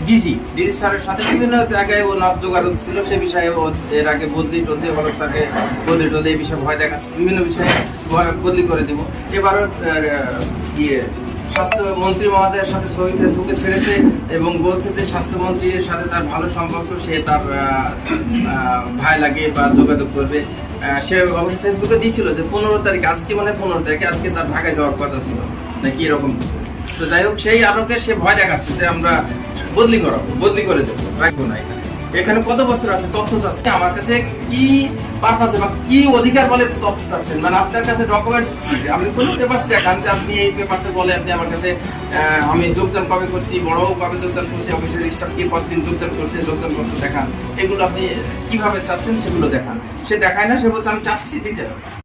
DG স্যারের সাথে বিভিন্ন জায়গায় ও নাম যোগাযোগ ছিল, সে বিষয়ে ও এর আগে বদলি টদলি হলো, স্যারকে বদলি টদলি এই বিষয়ে ভয় দেখাচ্ছে, বিভিন্ন বিষয়ে বদলি করে দিব। এবারও স্বাস্থ্যমন্ত্রী মহোদয়ের সাথে ছবি ফেসবুকে ছেড়েছে এবং বলছে যে স্বাস্থ্যমন্ত্রীর সাথে তার ভালো সম্পর্ক, সে তার ভাই লাগে বা যোগাযোগ করবে। সে অবশ্য ফেসবুকে দিয়েছিল যে 15 তারিখ, আজকে মানে 15 তারিখে, আজকে তার ঢাকায় যাওয়ার কথা ছিল নাকি এরকম কিছু। তো যাই হোক, সেই আলোকে সে ভয় দেখাচ্ছে যে আমরা বদলি করে দেবো, রাখবো না। এখানে কত বছর আছে তথ্য চাচ্ছে আমার কাছে, কি পারপাসে বা কি অধিকার বলে তথ্য চাচ্ছেন? মানে আপনার কাছে ডকুমেন্টস, আপনি কোন পেপারস দেখান যে আপনি এই পেপারসে বলে আপনি আমার কাছে আমি যোগদান কবে করছি, বড় কবে যোগদান করছি, অফিসের স্টাফ কি কতদিন যোগদান করছে, যোগদান করতে দেখান। এগুলো আপনি কিভাবে চাচ্ছেন সেগুলো দেখান। সে দেখায় না, সে বলছে আমি চাচ্ছি, দিতে হবে।